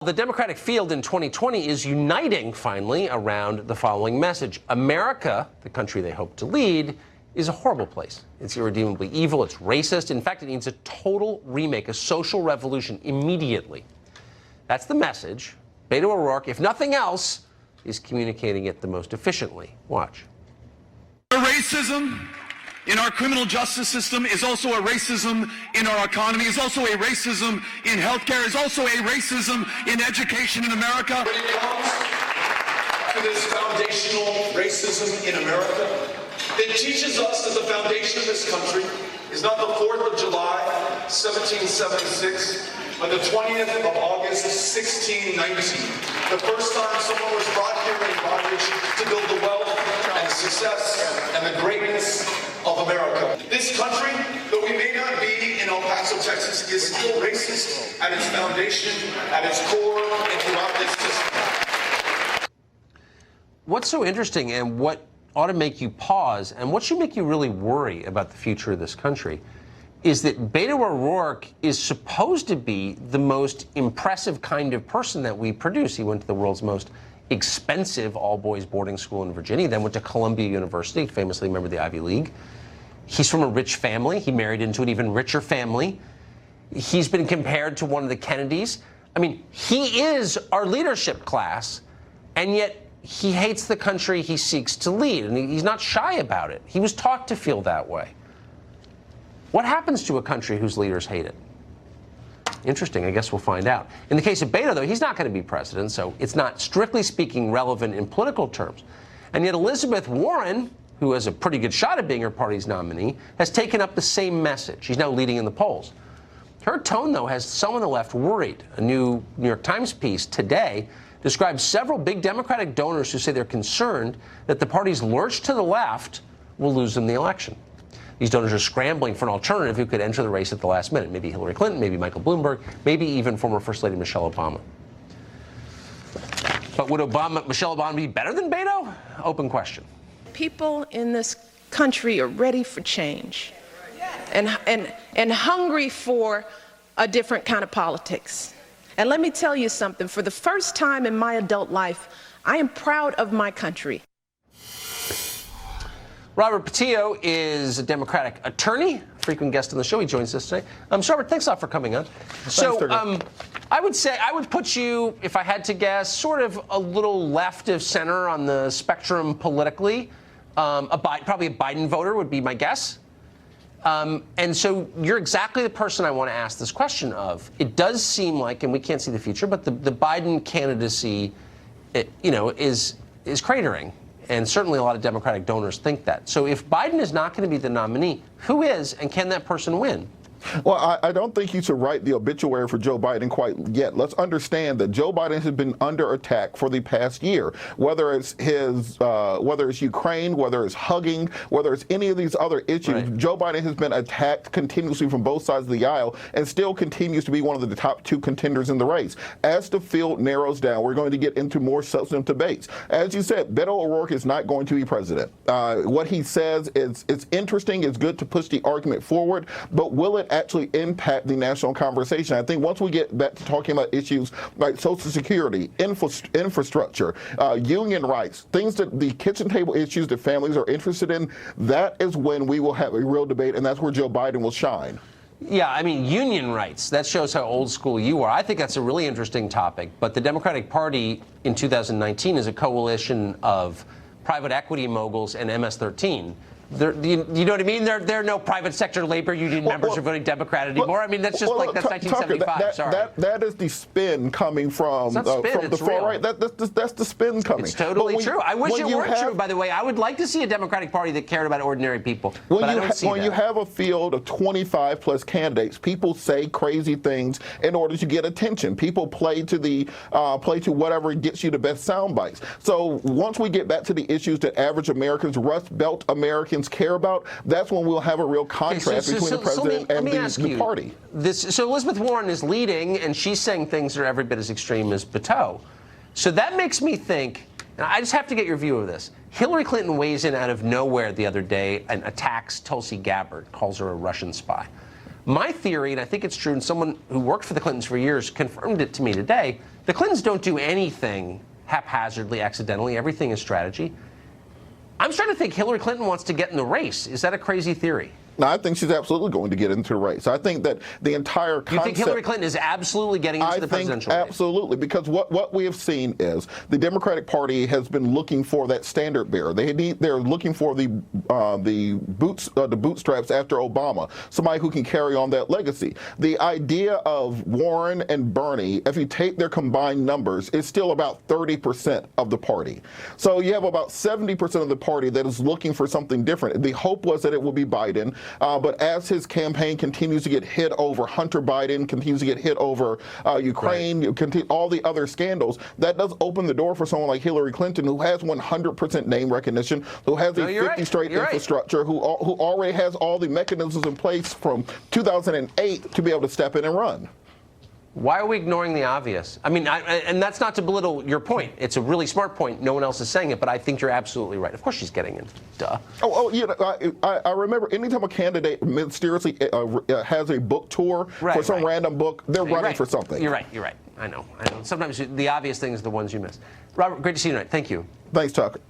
The Democratic field in 2020 is uniting, finally, around the following message. America, the country they hope to lead, is a horrible place. It's irredeemably evil. It's racist. In fact, it needs a total remake, a social revolution, immediately. That's the message. Beto O'Rourke, if nothing else, is communicating it the most efficiently. Watch. Racism in our criminal justice system is also a racism in our economy, is also a racism in healthcare, is also a racism in education in America. When it comes to this foundational racism in America, it teaches us that the foundation of this country is not the 4th of July, 1776, but the 20th of August, 1619. The first time someone was brought here in bondage to build the wealth and the success and the greatness of America. This country, though we may not be in El Paso, Texas, is still racist at its foundation, at its core, and throughout this system. What's so interesting and what ought to make you pause and what should make you really worry about the future of this country is that Beto O'Rourke is supposed to be the most impressive kind of person that we produce. He went to the world's most expensive all-boys boarding school in Virginia, then went to Columbia University, famously a member of the Ivy League. He's from a rich family. He married into an even richer family. He's been compared to one of the Kennedys. I mean, he is our leadership class, and yet he hates the country he seeks to lead, and he's not shy about it. He was taught to feel that way. What happens to a country whose leaders hate it? Interesting. I guess we'll find out. In the case of Beto, though, he's not going to be president, so it's not, strictly speaking, relevant in political terms. And yet Elizabeth Warren, who has a pretty good shot at being her party's nominee, has taken up the same message. She's now leading in the polls. Her tone, though, has some on the left worried. A new New York Times piece today describes several big Democratic donors who say they're concerned that the party's lurch to the left will lose them the election. These donors are scrambling for an alternative who could enter the race at the last minute. Maybe Hillary Clinton, maybe Michael Bloomberg, maybe even former First Lady Michelle Obama. But would Michelle Obama be better than Beto? Open question. People in this country are ready for change and hungry for a different kind of politics. And let me tell you something. For the first time in my adult life, I am proud of my country. Robert Patillo is a Democratic attorney, frequent guest on the show. He joins us today. Robert, thanks a lot for coming on. I would say I would put you, if I had to guess, sort of a little left of center on the spectrum politically. Probably a Biden voter would be my guess. And so you're exactly the person I want to ask this question of. It does seem like, and we can't see the future, but the Biden candidacy, is cratering. And certainly a lot of Democratic donors think that. So if Biden is not going to be the nominee, who is, and can that person win? Well, I don't think you should write the obituary for Joe Biden quite yet. Let's understand that Joe Biden has been under attack for the past year. Whether it's whether it's Ukraine, whether it's hugging, whether it's any of these other issues, right. Joe Biden has been attacked continuously from both sides of the aisle and still continues to be one of the top two contenders in the race. As the field narrows down, we're going to get into more substantive debates. As you said, Beto O'Rourke is not going to be president. What he says is it's interesting, it's good to push the argument forward, but will it actually impact the national conversation? I think once we get back to talking about issues like Social Security, infrastructure, union rights, things that the kitchen table issues that families are interested in, that is when we will have a real debate, and that's where Joe Biden will shine. Yeah, I mean, union rights, that shows how old school you are. I think that's a really interesting topic, but the Democratic Party in 2019 is a coalition of private equity moguls and MS-13. You know what I mean? There are no private sector labor union members who are voting Democrat anymore. I mean, that's just that's 1975. Sorry. That is the spin coming from the far right. That's the spin coming. It's totally true. I wish it weren't true, by the way. I would like to see a Democratic Party that cared about ordinary people, but I don't see that. When you have a field of 25 plus candidates, people say crazy things in order to get attention. People play to whatever gets you the best sound bites. So once we get back to the issues that average Americans, Rust Belt Americans care about, that's when we'll have a real contrast between the president and the party. So Elizabeth Warren is leading, and she's saying things that are every bit as extreme as Beto. So that makes me think, and I just have to get your view of this. Hillary Clinton weighs in out of nowhere the other day and attacks Tulsi Gabbard, calls her a Russian spy. My theory, and I think it's true, and someone who worked for the Clintons for years confirmed it to me today, The Clintons don't do anything haphazardly, accidentally. Everything is strategy. I'm starting to think Hillary Clinton wants to get in the race. Is that a crazy theory? No, I think she's absolutely going to get into the race. I think that the entire concept... You think Hillary Clinton is absolutely getting into the presidential race? Absolutely, because what we have seen is the Democratic Party has been looking for that standard bearer. They're looking for the bootstraps after Obama, somebody who can carry on that legacy. The idea of Warren and Bernie, if you take their combined numbers, is still about 30% of the party. So you have about 70% of the party that is looking for something different. The hope was that it would be Biden. But as his campaign continues to get hit over Hunter Biden, continues to get hit over Ukraine, right, all the other scandals, that does open the door for someone like Hillary Clinton, who has 100% name recognition, who has a 50-straight infrastructure, who already has all the mechanisms in place from 2008 to be able to step in and run. Why are we ignoring the obvious? I mean, and that's not to belittle your point. It's a really smart point. No one else is saying it, but I think you're absolutely right. Of course she's getting in. Duh. I remember anytime a candidate mysteriously has a book tour for some random book, they're running for something. You're right. I know. Sometimes the obvious things are the ones you miss. Robert, great to see you tonight. Thank you. Thanks, Tucker.